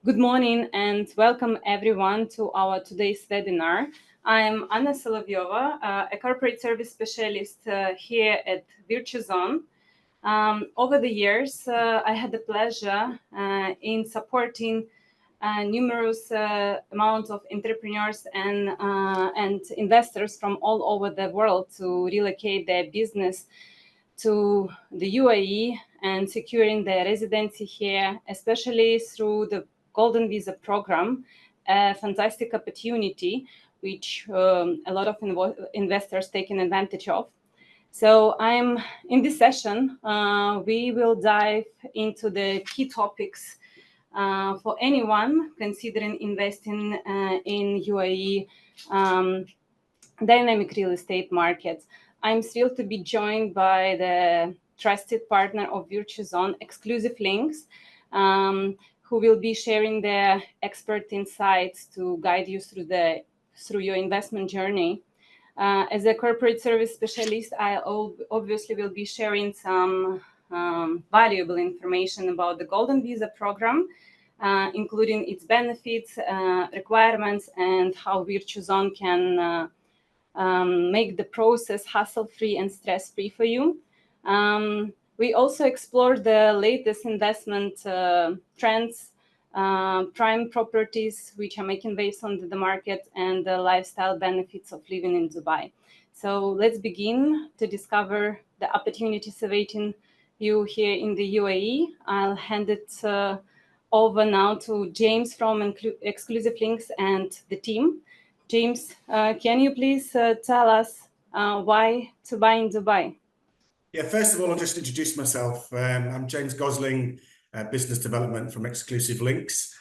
Good morning and welcome everyone to our today's webinar. I'm Anna Solovyova, a corporate service specialist here at Virtuzone. Over the years, I had the pleasure in supporting numerous amounts of entrepreneurs and investors from all over the world to relocate their business to the UAE and securing their residency here, especially through the Golden Visa program, a fantastic opportunity which a lot of investors taking advantage of. So I'm in this session, we will dive into the key topics for anyone considering investing in UAE dynamic real estate markets. I'm thrilled to be joined by the trusted partner of Virtuzone, Exclusive Links, who will be sharing their expert insights to guide you through your investment journey. As a corporate service specialist, I obviously will be sharing some valuable information about the Golden Visa program, including its benefits, requirements, and how Virtuzone can make the process hassle-free and stress-free for you. We also explore the latest investment trends, prime properties which are making waves on the market, and the lifestyle benefits of living in Dubai. So let's begin to discover the opportunities awaiting you here in the UAE. I'll hand it over now to James from Exclusive Links and the team. James, can you please tell us why to buy in Dubai? Yeah, first of all, I'll just introduce myself. I'm James Gosling, Business Development from Exclusive Links.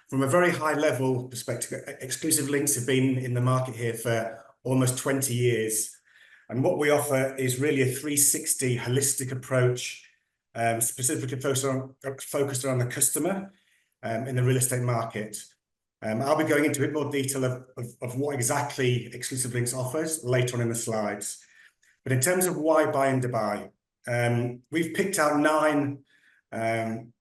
From a very high level perspective, Exclusive Links have been in the market here for almost 20 years. And what we offer is really a 360 holistic approach, specifically focused around the customer in the real estate market. I'll be going into a bit more detail of what exactly Exclusive Links offers later on in the slides. But in terms of why buy in Dubai, we've picked out 9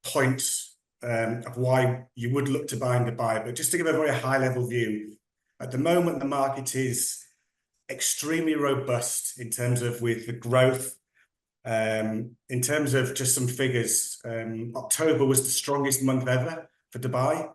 points of why you would look to buy in Dubai. But just to give a very high-level view, at the moment, the market is extremely robust in terms of with the growth. In terms of just some figures, October was the strongest month ever for Dubai.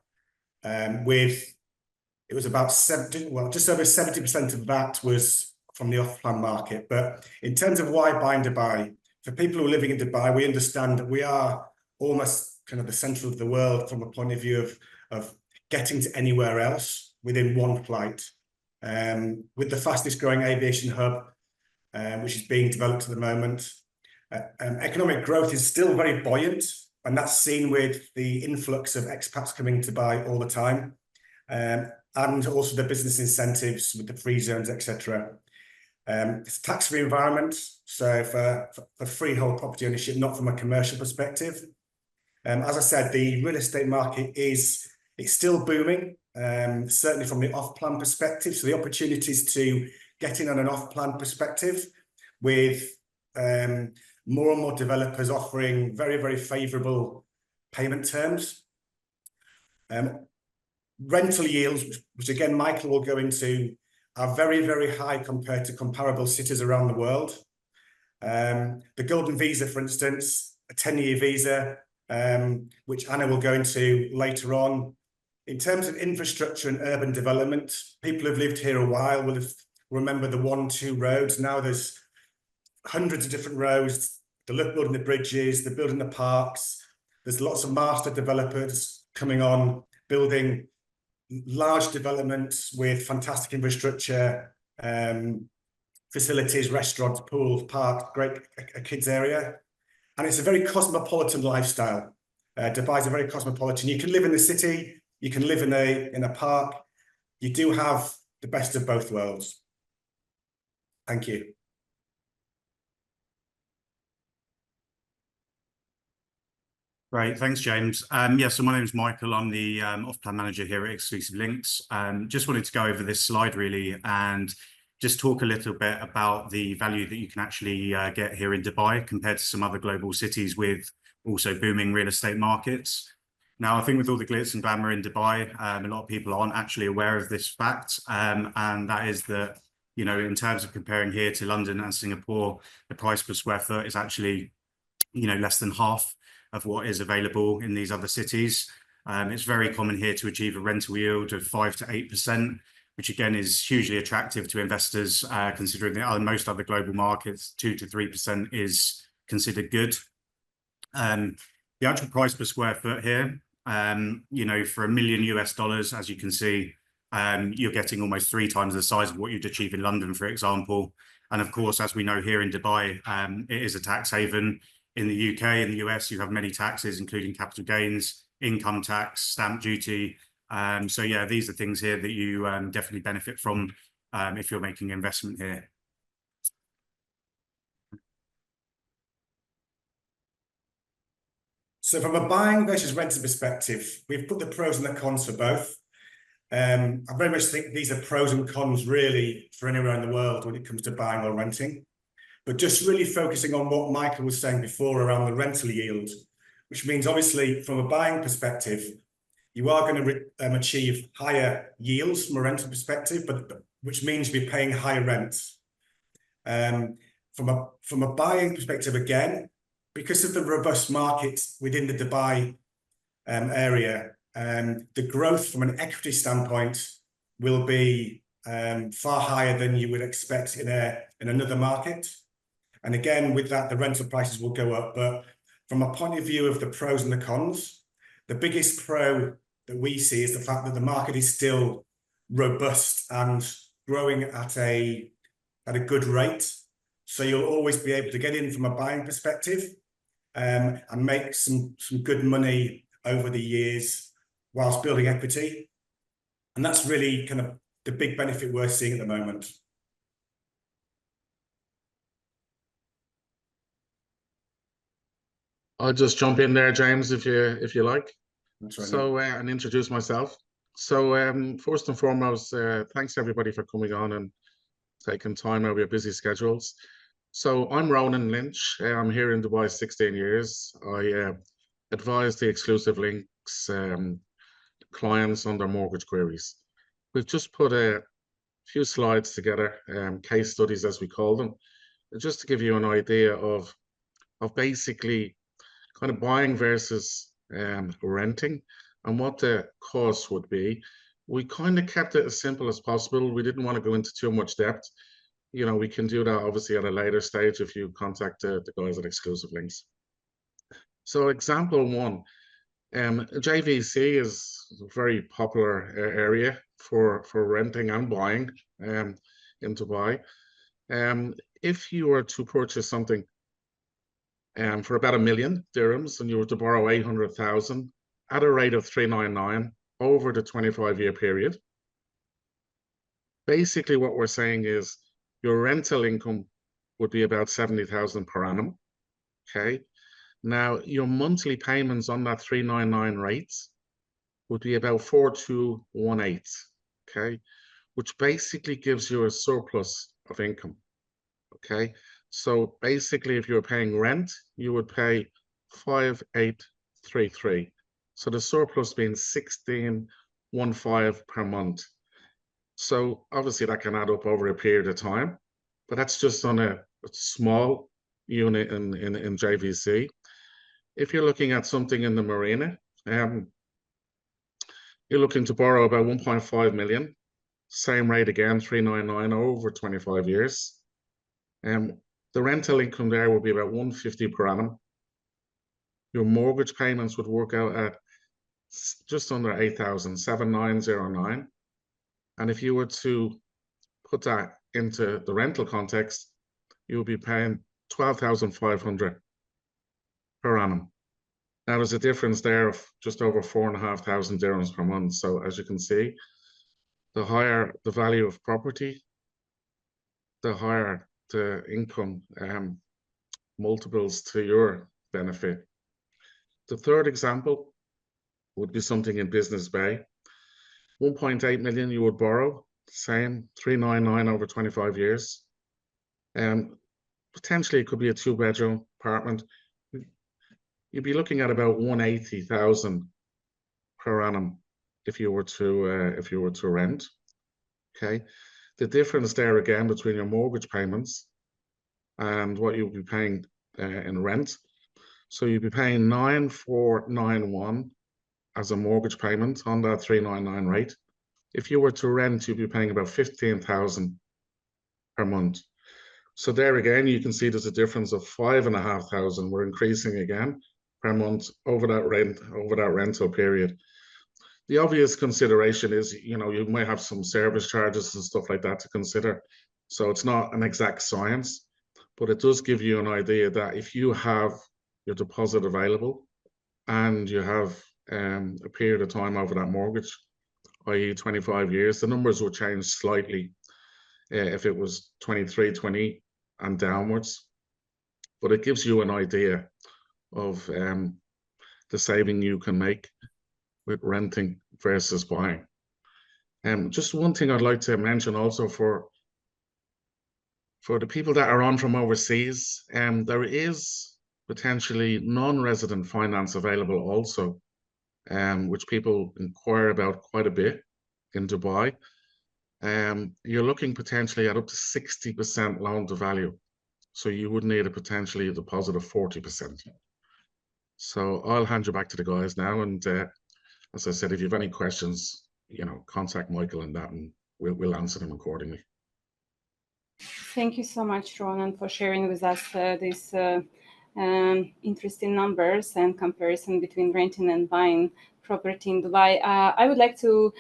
It was about just over 70% of that was from the off-plan market. But in terms of why buy in Dubai, for people who are living in Dubai, we understand that we are almost kind of the center of the world from a point of view of getting to anywhere else within one flight. With the fastest growing aviation hub, which is being developed at the moment. Economic growth is still very buoyant, and that's seen with the influx of expats coming to Dubai all the time, and also the business incentives with the free zones, etc. It's a tax-free environment, so for freehold property ownership, not from a commercial perspective. As I said, the real estate market it's still booming, certainly from the off-plan perspective. So the opportunities to get in on an off-plan perspective with more and more developers offering very, very favourable payment terms. Rental yields, which again, Michael will go into, are very, very high compared to comparable cities around the world. The Golden Visa, for instance, a 10-year visa, which Anna will go into later on. In terms of infrastructure and urban development, people who've lived here a while will remember the 1-2 roads. Now there's hundreds of different roads. They're building the bridges, they're building the parks. There's lots of master developers coming on, building large developments with fantastic infrastructure, facilities, restaurants, pools, parks, great a kids area. And it's a very cosmopolitan lifestyle. Dubai is a very cosmopolitan. You can live in the city, you can live in a park. You do have the best of both worlds. Thank you. Great, thanks, James. Yeah, so my name is Michael. I'm the off-plan manager here at Exclusive Links. Just wanted to go over this slide really and just talk a little bit about the value that you can actually get here in Dubai compared to some other global cities with also booming real estate markets. Now, I think with all the glitz and glamour in Dubai, a lot of people aren't actually aware of this fact, and that is that, you know, in terms of comparing here to London and Singapore, the price per square foot is actually, you know, less than half of what is available in these other cities. It's very common here to achieve a rental yield of 5 to 8%, which again is hugely attractive to investors, considering that most other global markets, 2 to 3% is considered good. The actual price per square foot here, you know, for $1 million US, as you can see, you're getting almost 3 times the size of what you'd achieve in London, for example. And of course, as we know here in Dubai, it is a tax haven. In the UK and the US, you have many taxes, including capital gains, income tax, stamp duty. So yeah, these are things here that you definitely benefit from if you're making an investment here. So from a buying versus renting perspective, we've put the pros and the cons for both. I very much think these are pros and cons really for anywhere in the world when it comes to buying or renting. But just really focusing on what Michael was saying before around the rental yield, which means obviously from a buying perspective, you are going to achieve higher yields from a rental perspective, but which means you'll be paying higher rents. From a buying perspective, again, because of the robust market within the Dubai area, the growth from an equity standpoint will be far higher than you would expect in another market. And again, with that, the rental prices will go up. But from a point of view of the pros and the cons, the biggest pro that we see is the fact that the market is still robust and growing at a good rate. So you'll always be able to get in from a buying perspective and make some good money over the years whilst building equity. And that's really kind of the big benefit we're seeing at the moment. I'll just jump in there, James, if you like. That's right. So and introduce myself. So first and foremost, thanks everybody for coming on and taking time out of your busy schedules. So I'm Ronan Lynch. I'm here in Dubai 16 years. I advise the exclusive links clients on their mortgage queries. We've just put a few slides together, case studies as we call them, just to give you an idea of basically kind of buying versus renting and what the cost would be. We kind of kept it as simple as possible. We didn't want to go into too much depth. You know, we can do that obviously at a later stage if you contact the guys at Exclusive Links. So example one, JVC is a very popular area for renting and buying in Dubai. If you were to purchase something for about $1 million dirhams and you were to borrow 800,000 at a rate of 399 over the 25-year period, basically what we're saying is your rental income would be about 70,000 per annum. Okay. Now your monthly payments on that 399 rates would be about 4218. Okay, which basically gives you a surplus of income. Okay, so basically if you're paying rent, you would pay 5833. So the surplus being 1615 per month. So obviously that can add up over a period of time, but that's just on a small unit in JVC. If you're looking at something in the marina, you're looking to borrow about 1.5 million, same rate again, 399 over 25 years. The rental income there will be about 150 per annum. Your mortgage payments would work out at just under 8,000, 7,909. And if you were to put that into the rental context, you would be paying 12,500 per annum. Now there's a difference there of just over 4,500 dirhams per month. So as you can see, the higher the value of property, the higher the income multiples to your benefit. The third example would be something in Business Bay. 1.8 million you would borrow, same 399 over 25 years. Potentially it could be a 2-bedroom apartment. You'd be looking at about 180,000 per annum if you were to rent. Okay, the difference there again between your mortgage payments and what you'll be paying in rent. So you'll be paying 9,491 as a mortgage payment on that 399 rate. If you were to rent, you'd be paying about 15,000 per month. So there again, you can see there's a difference of 5,500. We're increasing again per month over that rental period. The obvious consideration is, you know, you might have some service charges and stuff like that to consider. So it's not an exact science, but it does give you an idea that if you have your deposit available and you have a period of time over that mortgage, i.e. 25 years, the numbers will change slightly if it was 23, 20 and downwards. But it gives you an idea of the saving you can make with renting versus buying. Just one thing I'd like to mention also for the people that are on from overseas, there is potentially non-resident finance available also, which people inquire about quite a bit in Dubai. You're looking potentially at up to 60% loan to value. So you would need potentially a deposit of 40%. So I'll hand you back to the guys now. And as I said, if you have any questions, you know, contact Michael and that, and we'll answer them accordingly. Thank you so much, Ronan, for sharing with us these interesting numbers and comparison between renting and buying property in Dubai. I would like to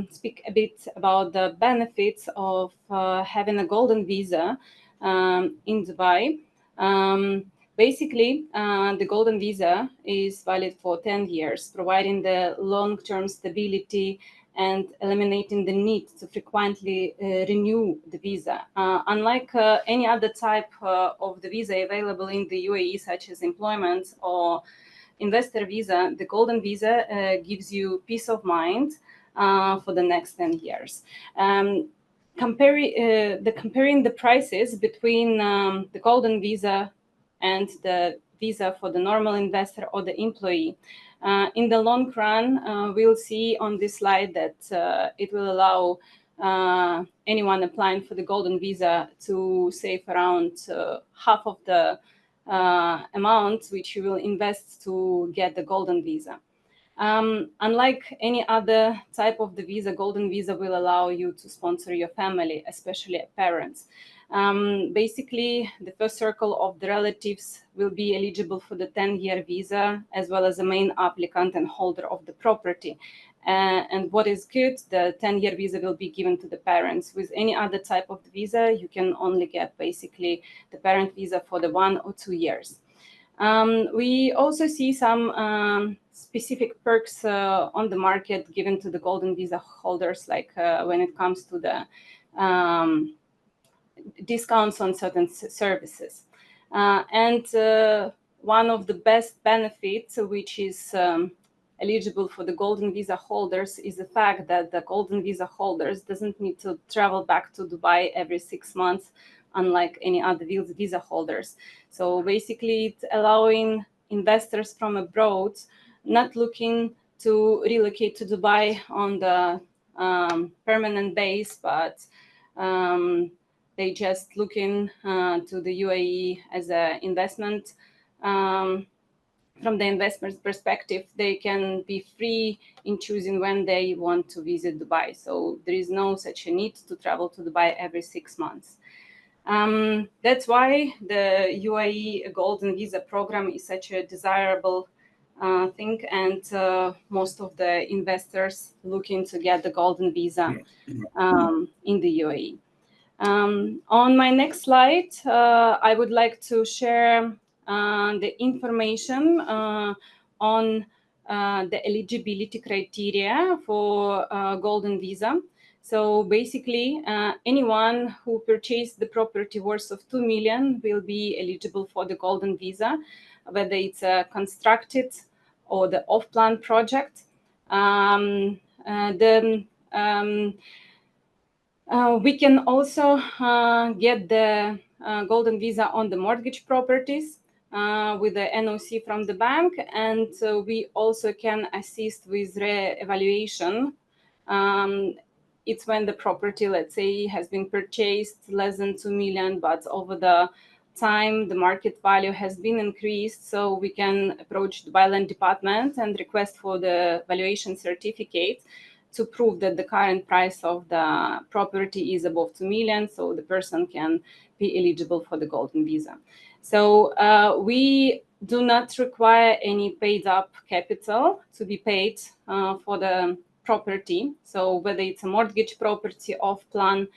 speak a bit about the benefits of having a golden visa in Dubai. Basically, the golden visa is valid for 10 years, providing the long-term stability and eliminating the need to frequently renew the visa. Unlike any other type of the visa available in the UAE, such as employment or investor visa, the golden visa gives you peace of mind for the next 10 years. Comparing the prices between the golden visa and the visa for the normal investor or the employee, in the long run, we'll see on this slide that it will allow anyone applying for the golden visa to save around half of the amount which you will invest to get the golden visa. Unlike any other type of the visa, golden visa will allow you to sponsor your family, especially parents. Basically, the first circle of the relatives will be eligible for the 10-year visa, as well as the main applicant and holder of the property. And what is good, the 10-year visa will be given to the parents. With any other type of the visa, you can only get basically the parent visa for the 1 or 2 years. We also see some specific perks on the market given to the golden visa holders, like when it comes to the discounts on certain services. And one of the best benefits, which is eligible for the golden visa holders, is the fact that the golden visa holders doesn't need to travel back to Dubai every 6 months, unlike any other visa holders. So basically, it's allowing investors from abroad not looking to relocate to Dubai on the permanent base, but they just looking to the UAE as an investment. From the investment's perspective, they can be free in choosing when they want to visit Dubai. So there is no such a need to travel to Dubai every 6 months. That's why the UAE Golden Visa program is such a desirable thing, and most of the investors looking to get the Golden Visa in the UAE. On my next slide, I would like to share the information on the eligibility criteria for Golden Visa. So basically, anyone who purchased the property worth of 2 million will be eligible for the Golden Visa, whether it's a constructed or the off-plan project. We can also get the Golden Visa on the mortgage properties. with the NOC from the bank, and we also can assist with re-evaluation. It's when the property, let's say, has been purchased less than 2 million, but over the time the market value has been increased, so we can approach the Byland department and request for the valuation certificate to prove that the current price of the property is above 2 million, so the person can be eligible for the Golden Visa. So we do not require any paid up capital to be paid for the property. So whether it's a mortgage property, off plan,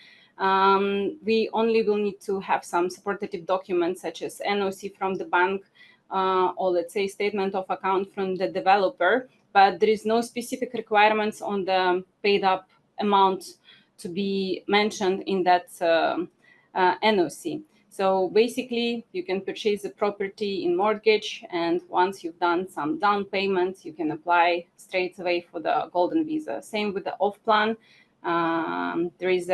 we only will need to have some supportive documents such as NOC from the bank or let's say statement of account from the developer, but there is no specific requirements on the paid up amount to be mentioned in that NOC. So basically, you can purchase the property in mortgage, and once you've done some down payments, you can apply straight away for the Golden Visa. Same with the off-plan. There is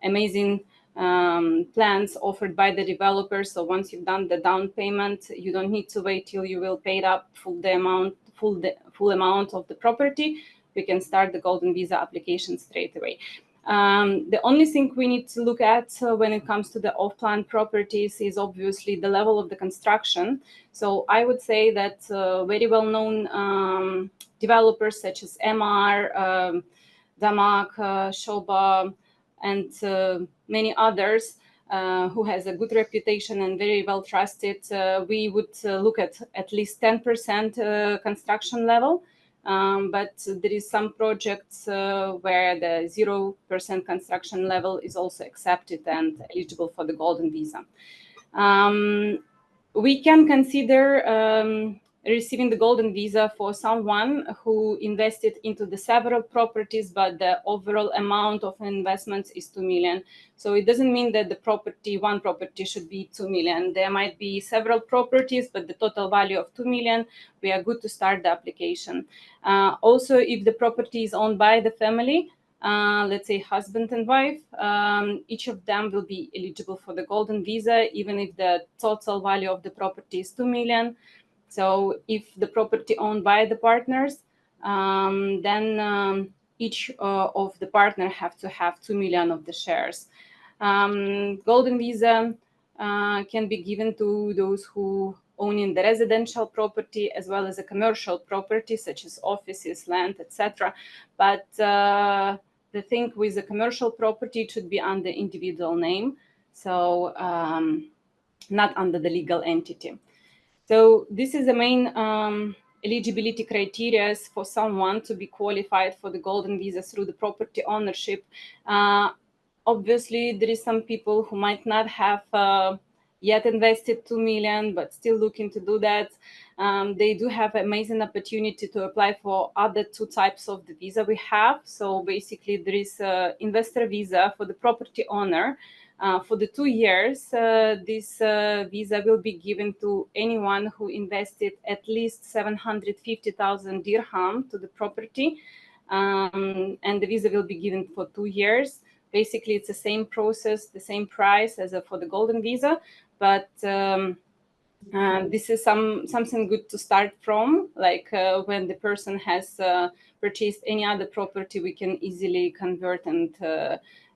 amazing plans offered by the developers. So once you've done the down payment, you don't need to wait till you will pay up full amount of the property. We can start the Golden Visa application straight away. The only thing we need to look at when it comes to the off-plan properties is obviously the level of the construction. So I would say that very well-known developers such as MR, Damak, Shoba, and many others who has a good reputation and very well trusted, we would look at least 10% construction level. But there is some projects where the 0% construction level is also accepted and eligible for the Golden Visa. We can consider receiving the Golden Visa for someone who invested into the several properties, but the overall amount of investments is 2 million. So it doesn't mean that the one property should be 2 million. There might be several properties, but the total value of 2 million, we are good to start the application. Also, if the property is owned by the family, let's say husband and wife, each of them will be eligible for the Golden Visa, even if the total value of the property is 2 million. So if the property owned by the partners, then each of the partner have to have 2 million of the shares. Golden Visa can be given to those who own in the residential property as well as a commercial property such as offices, land, etc. But the thing with the commercial property, it should be under individual name, so not under the legal entity. So this is the main eligibility criteria for someone to be qualified for the Golden Visa through the property ownership. Obviously, there is some people who might not have yet invested 2 million, but still looking to do that. They do have amazing opportunity to apply for other 2 types of the visa we have. So basically, there is investor visa for the property owner. For the 2 years, this visa will be given to anyone who invested at least 750,000 dirham to the property, and the visa will be given for 2 years. Basically, it's the same process, the same price as for the Golden Visa, but this is something good to start from. Like when the person has purchased any other property, we can easily convert and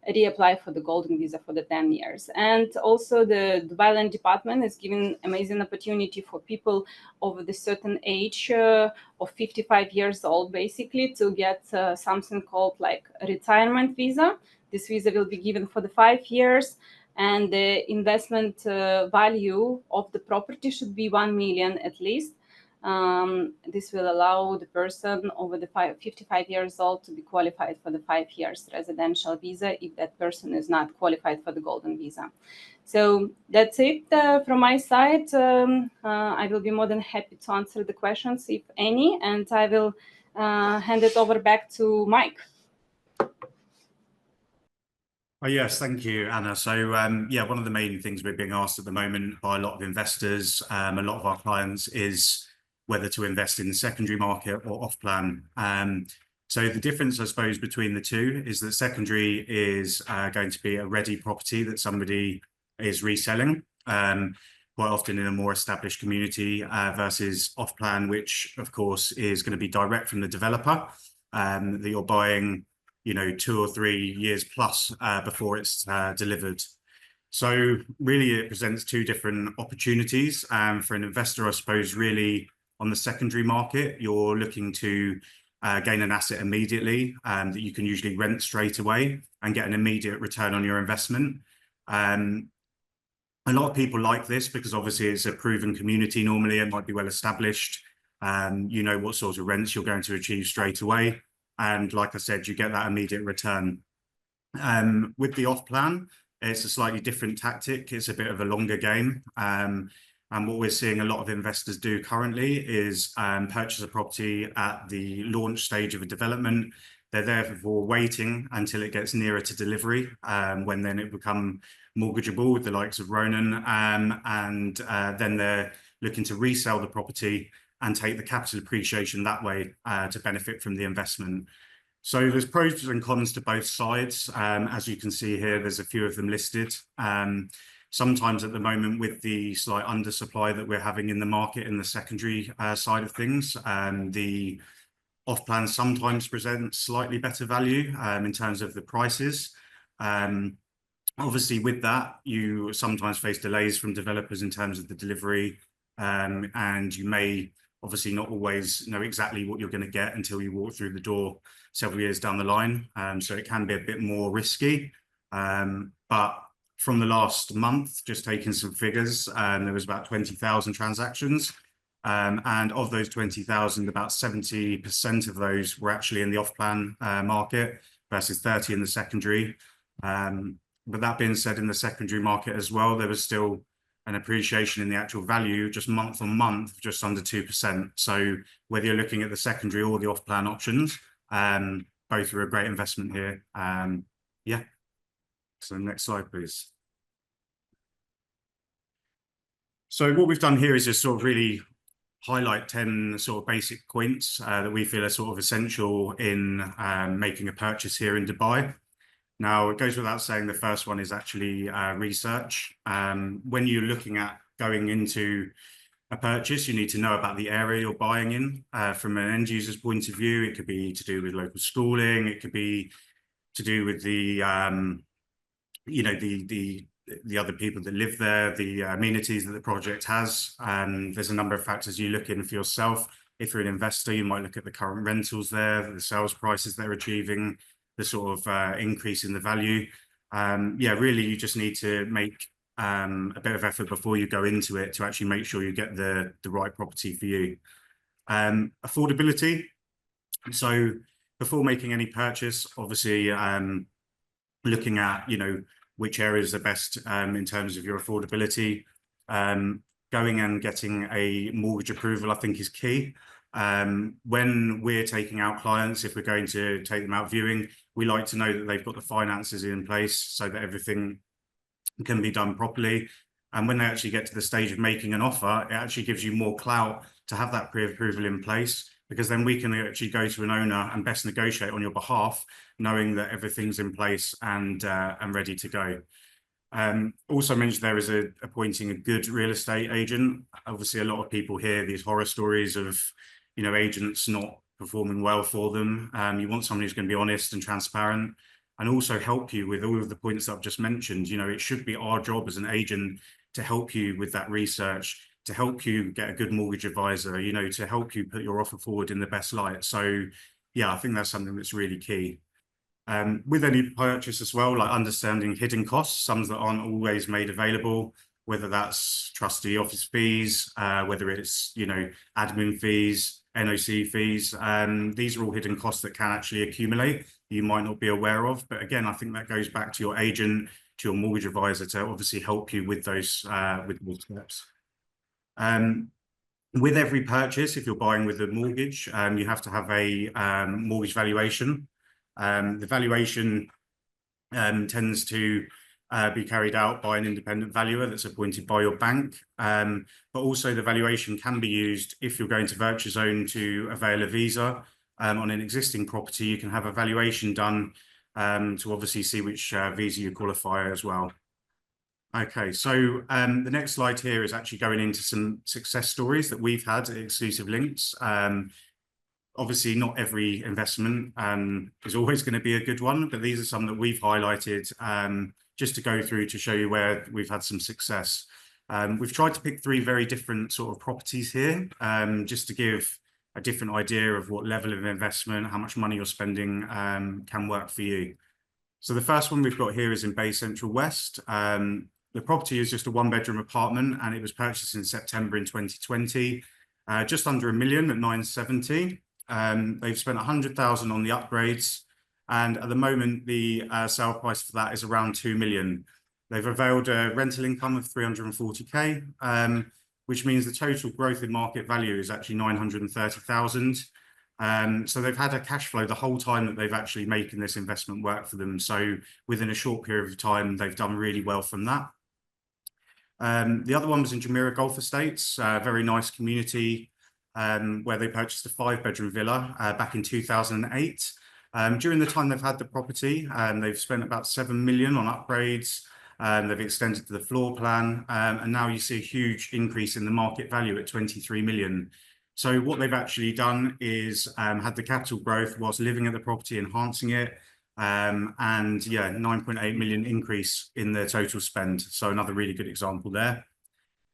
reapply for the Golden Visa for the 10 years. And also the Dubai Land Department is giving amazing opportunity for people over the certain age of 55 years old, basically, to get something called like a retirement visa. This visa will be given for the 5 years, and the investment value of the property should be 1 million at least. This will allow the person over the 55 years old to be qualified for the 5 years residential visa if that person is not qualified for the Golden Visa. So that's it from my side. I will be more than happy to answer the questions, if any, and I will hand it over back to Mike. Oh, yes, thank you, Anna. So, yeah, one of the main things we're being asked at the moment by a lot of investors, a lot of our clients, is whether to invest in the secondary market or off-plan. So the difference, I suppose, between the two is that secondary is going to be a ready property that somebody is reselling. quite often in a more established community versus off-plan, which of course is going to be direct from the developer, that you're buying, you know, 2 or 3 years plus before it's delivered. So really it presents two different opportunities for an investor, I suppose. Really on the secondary market, you're looking to gain an asset immediately that you can usually rent straight away and get an immediate return on your investment. A lot of people like this because obviously it's a proven community. Normally it might be well established. You know what sort of rents you're going to achieve straight away. And like I said, you get that immediate return. With the off plan, it's a slightly different tactic. It's a bit of a longer game. And what we're seeing a lot of investors do currently is purchase a property at the launch stage of a development. They're therefore waiting until it gets nearer to delivery, when then it become mortgageable with the likes of Ronan, and then they're looking to resell the property and take the capital appreciation that way to benefit from the investment. So there's pros and cons to both sides. As you can see here, there's a few of them listed. Sometimes at the moment with the slight undersupply that we're having in the market in the secondary side of things, the off-plan sometimes presents slightly better value in terms of the prices. Obviously with that, you sometimes face delays from developers in terms of the delivery, and you may obviously not always know exactly what you're going to get until you walk through the door several years down the line. So it can be a bit more risky. But from the last month, just taking some figures, there was about 20,000 transactions. And of those 20,000, about 70% of those were actually in the off-plan market versus 30 in the secondary. But that being said, in the secondary market as well, there was still an appreciation in the actual value just month on month, just under 2%. So whether you're looking at the secondary or the off-plan options, both are a great investment here. Yeah. So next slide, please. So what we've done here is just sort of really highlight 10 sort of basic points that we feel are sort of essential in making a purchase here in Dubai. Now, it goes without saying the first one is actually research. When you're looking at going into a purchase, you need to know about the area you're buying in. From an end user's point of view, it could be to do with local schooling. It could be to do with the, you know, the other people that live there, the amenities that the project has. There's a number of factors you look in for yourself. If you're an investor, you might look at the current rentals there, the sales prices they're achieving, the sort of increase in the value. Yeah, really, you just need to make a bit of effort before you go into it to actually make sure you get the right property for you. Affordability. So before making any purchase, obviously looking at, you know, which areas are best in terms of your affordability. Going and getting a mortgage approval, I think, is key. When we're taking out clients, if we're going to take them out viewing, we like to know that they've got the finances in place so that everything can be done properly. And when they actually get to the stage of making an offer, it actually gives you more clout to have that pre-approval in place, because then we can actually go to an owner and best negotiate on your behalf, knowing that everything's in place and ready to go. Also mentioned there is appointing a good real estate agent. Obviously, a lot of people hear these horror stories of, you know, agents not performing well for them. You want someone who's going to be honest and transparent and also help you with all of the points that I've just mentioned. You know, it should be our job as an agent to help you with that research, to help you get a good mortgage advisor, you know, to help you put your offer forward in the best light. So yeah, I think that's something that's really key. With any purchase as well, like understanding hidden costs, some that aren't always made available, whether that's trustee office fees, whether it's, you know, admin fees, NOC fees. These are all hidden costs that can actually accumulate, you might not be aware of. But again, I think that goes back to your agent, to your mortgage advisor, to obviously help you with those with those steps. With every purchase, if you're buying with a mortgage, you have to have a mortgage valuation. The valuation tends to be carried out by an independent valuer that's appointed by your bank. But also the valuation can be used if you're going to Virtuzone to avail a visa on an existing property. You can have a valuation done to obviously see which visa you qualify as well. Okay, so the next slide here is actually going into some success stories that we've had at Exclusive Links. Obviously, not every investment is always going to be a good one, but these are some that we've highlighted just to go through to show you where we've had some success. We've tried to pick 3 very different sort of properties here, just to give a different idea of what level of investment, how much money you're spending can work for you. So the first one we've got here is in Bay Central West. The property is just a 1-bedroom apartment, and it was purchased in September in 2020, just under $1 million at 970. They've spent 100,000 on the upgrades, and at the moment the sale price for that is around 2 million. They've availed a rental income of 340k, which means the total growth in market value is actually 930,000. So they've had a cash flow the whole time that they've actually making this investment work for them. So within a short period of time, they've done really well from that. The other one was in Jumeirah Golf Estates, a very nice community where they purchased a 5-bedroom villa back in 2008. During the time they've had the property, they've spent about 7 million on upgrades. They've extended the floor plan, and now you see a huge increase in the market value at 23 million. So what they've actually done is had the capital growth whilst living at the property, enhancing it, and yeah, 9.8 million increase in their total spend. So another really good example there.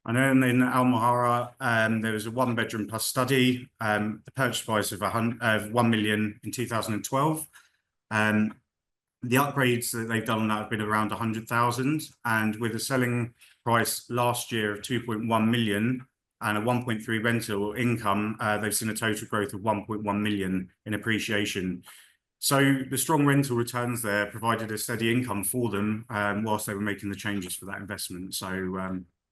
And then in Al Mahara, there was a 1-bedroom plus study, the purchase price of 1 million in 2012. The upgrades that they've done on that have been around 100,000, and with a selling price last year of 2.1 million and a 1.3 rental income, they've seen a total growth of 1.1 million in appreciation. So the strong rental returns there provided a steady income for them whilst they were making the changes for that investment. So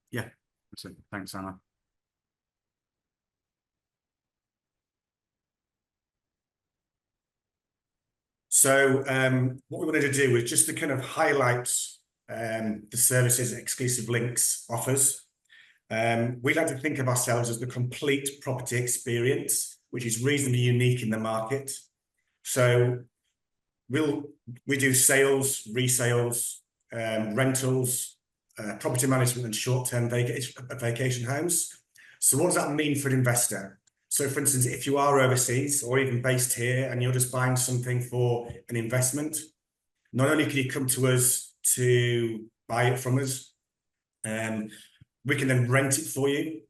yeah, that's it. Thanks, Anna. So what we wanted to do was just to kind of highlight the services that Exclusive Links offers. We like to think of ourselves as the complete property experience, which is reasonably unique in the market. So we do sales, resales, rentals, property management, and short-term vacation homes. So what does that mean for an investor? So for instance, if you are overseas or even based here and you're just buying something for an investment, not only can you come to us to buy it from us, we can then rent it for you.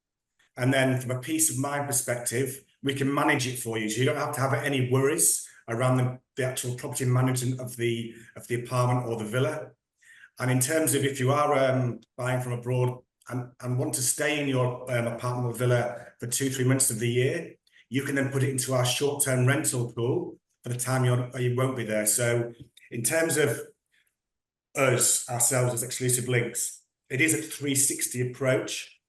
And then from a peace of mind perspective, we can manage it for you. So you don't have to have any worries around the actual property management of the apartment or the villa. And in terms of if you are buying from abroad and want to stay in your apartment or villa for 2-3 months of the year, you can then put it into our short-term rental pool for the time you won't be there. So in terms of us, ourselves as Exclusive Links, it is a 360 approach,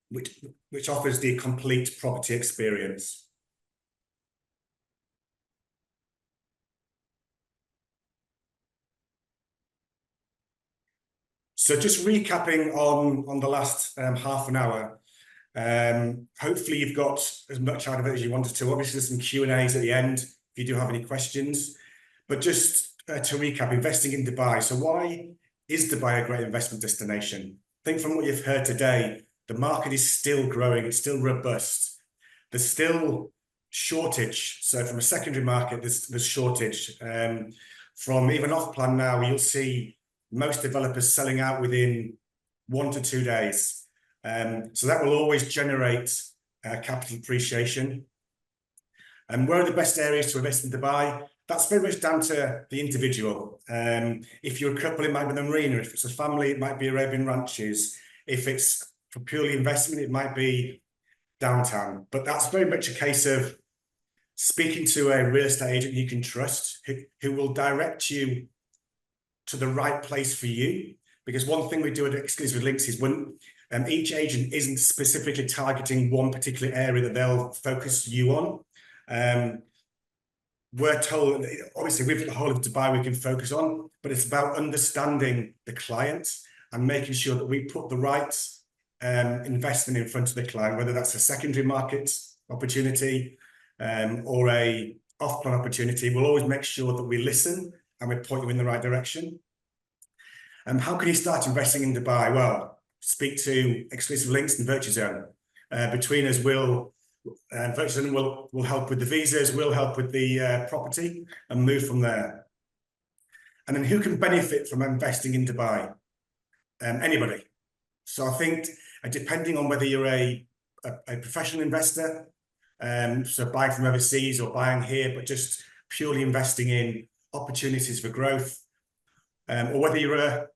which offers the complete property experience. So just recapping on the last half an hour, hopefully you've got as much out of it as you wanted to. Obviously, there's some Q&As at the end if you do have any questions. But just to recap, investing in Dubai. So why is Dubai a great investment destination? I think from what you've heard today, the market is still growing. It's still robust. There's still shortage. So from a secondary market, there's shortage. From even off-plan now, you'll see most developers selling out within 1 to 2 days. So that will always generate capital appreciation. And where are the best areas to invest in Dubai? That's very much down to the individual. If you're a couple, it might be the marina. If it's a family, it might be Arabian ranches. If it's for purely investment, it might be downtown. But that's very much a case of speaking to a real estate agent you can trust, who will direct you to the right place for you. Because one thing we do at Exclusive Links is when each agent isn't specifically targeting one particular area that they'll focus you on. We're told, obviously, we've got the whole of Dubai we can focus on, but it's about understanding the client and making sure that we put the right investment in front of the client, whether that's a secondary market opportunity or a off-plan opportunity. We'll always make sure that we listen and we point you in the right direction. How can you start investing in Dubai? Well, speak to Exclusive Links and Virtuzone. Between us, Virtuzone will help with the visas, we'll help with the property, and move from there. And then who can benefit from investing in Dubai? Anybody. So I think depending on whether you're a professional investor, so buying from overseas or buying here, but just purely investing in opportunities for growth, or whether you're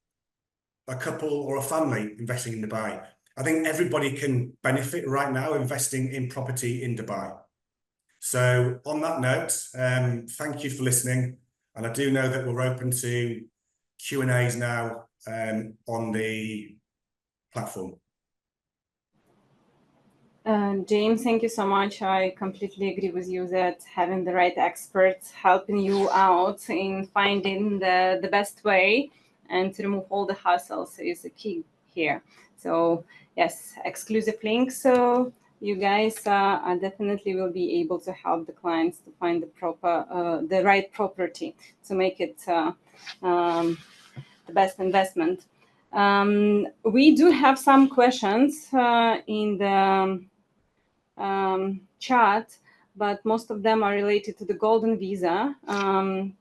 a couple or a family investing in Dubai. I think everybody can benefit right now investing in property in Dubai. So on that note, thank you for listening. And I do know that we're open to Q&As now on the platform. James, thank you so much. I completely agree with you that having the right experts helping you out in finding the best way and to remove all the hassles is the key here. So yes, Exclusive Links. So you guys definitely will be able to help the clients to find the right property to make it the best investment. We do have some questions in the chat, but most of them are related to the Golden Visa.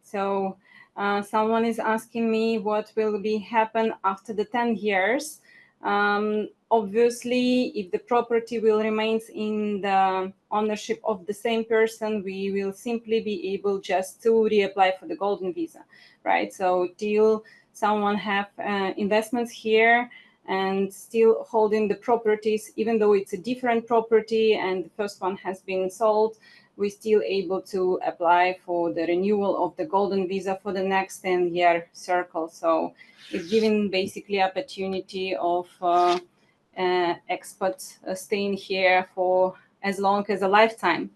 So someone is asking me what will happen after the 10 years. Obviously, if the property will remain in the ownership of the same person, we will simply be able just to reapply for the Golden Visa, right? So till someone have investments here and still holding the properties, even though it's a different property and the first one has been sold, we're still able to apply for the renewal of the Golden Visa for the next 10-year circle. So it's giving basically opportunity of expats staying here for as long as a lifetime.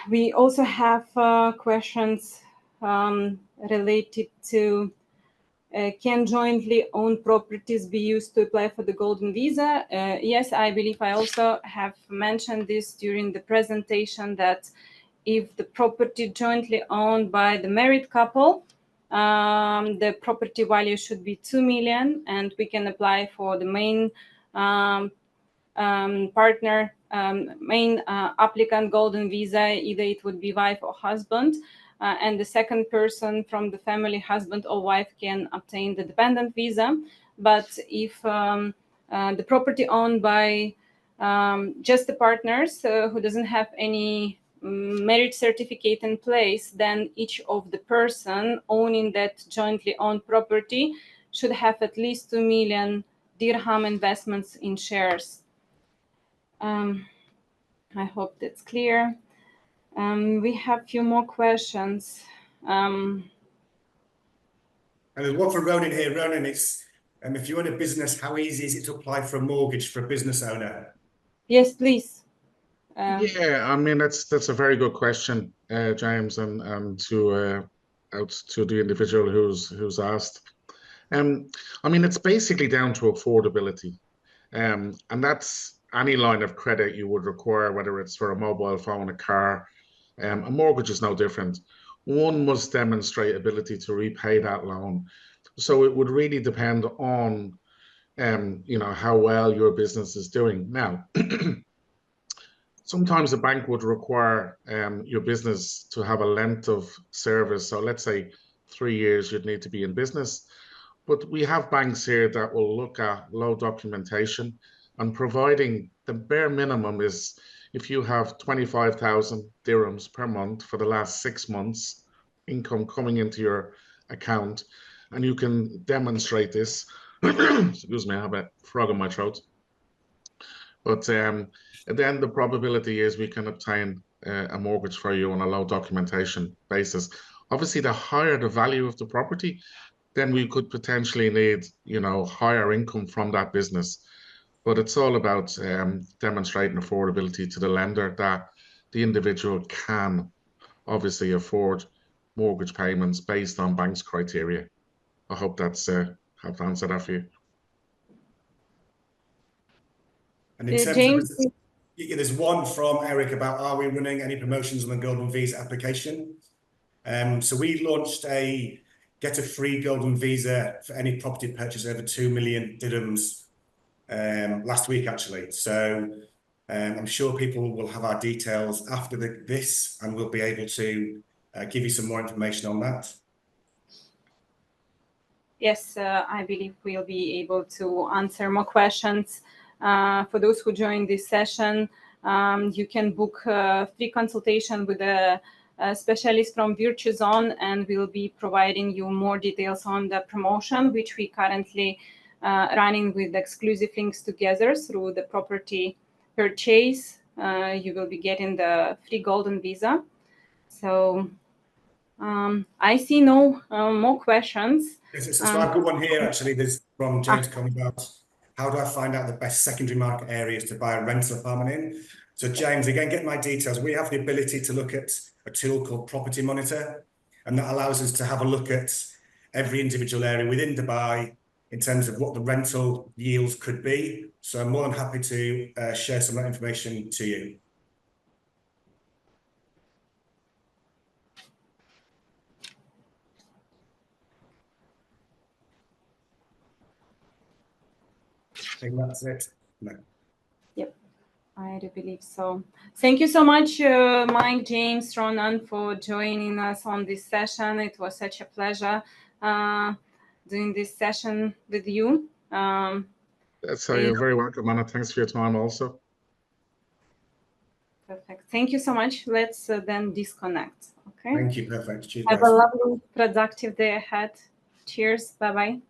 We also have questions related to can jointly owned properties be used to apply for the Golden Visa? Yes, I believe I also have mentioned this during the presentation that if the property jointly owned by the married couple, the property value should be 2 million, and we can apply for the main partner, main applicant Golden Visa, either it would be wife or husband. And the second person from the family, husband or wife, can obtain the dependent visa. But if the property owned by just the partners who doesn't have any marriage certificate in place, then each of the person owning that jointly owned property should have at least 2 million dirham investments in shares. I hope that's clear. We have a few more questions. And there's one from Ronan here. Ronan, it's if you own a business, how easy is it to apply for a mortgage for a business owner? Yes, please. Yeah, I mean that's a very good question, James, and to out to the individual who's asked. I mean it's basically down to affordability, and that's any line of credit you would require, whether it's for a mobile phone, a car. A mortgage is no different. One must demonstrate ability to repay that loan. So it would really depend on, you know, how well your business is doing. Now, sometimes a bank would require your business to have a length of service. So let's say 3 years you'd need to be in business. But we have banks here that will look at low documentation, and providing the bare minimum is if you have 25,000 dirhams per month for the last 6 months income coming into your account, and you can demonstrate this. Excuse me, I have a frog in my throat. But then the probability is we can obtain a mortgage for you on a low documentation basis. Obviously, the higher the value of the property, then we could potentially need, you know, higher income from that business. But it's all about demonstrating affordability to the lender that the individual can obviously afford mortgage payments based on bank's criteria. I hope that's helped answer that for you. And in terms of, there's one from Eric about, are we running any promotions on the Golden Visa application? So we launched a get a free golden visa for any property purchase over 2 million dirhams last week, actually. So I'm sure people will have our details after this, and we'll be able to give you some more information on that. Yes, I believe we'll be able to answer more questions. For those who joined this session, you can book a free consultation with a specialist from Virtuzone, and we'll be providing you more details on the promotion, which we currently running with exclusive links together through the property purchase. You will be getting the free golden visa. So I see no more questions. Yes, so I've got one here, actually. There's from James coming about, how do I find out the best secondary market areas to buy a rental apartment in? So James, again, get my details. We have the ability to look at a tool called Property Monitor, and that allows us to have a look at every individual area within Dubai in terms of what the rental yields could be. So I'm more than happy to share some of that information to you. I think that's it. No. Yep, I do believe so. Thank you so much, Mike, James, Ronan, for joining us on this session. It was such a pleasure doing this session with you. You're very welcome, Anna. Thanks for your time also. Perfect. Thank you so much. Let's then disconnect. Okay. Thank you. Perfect. Cheers, Have guys. a lovely, productive day ahead. Cheers. Bye-bye.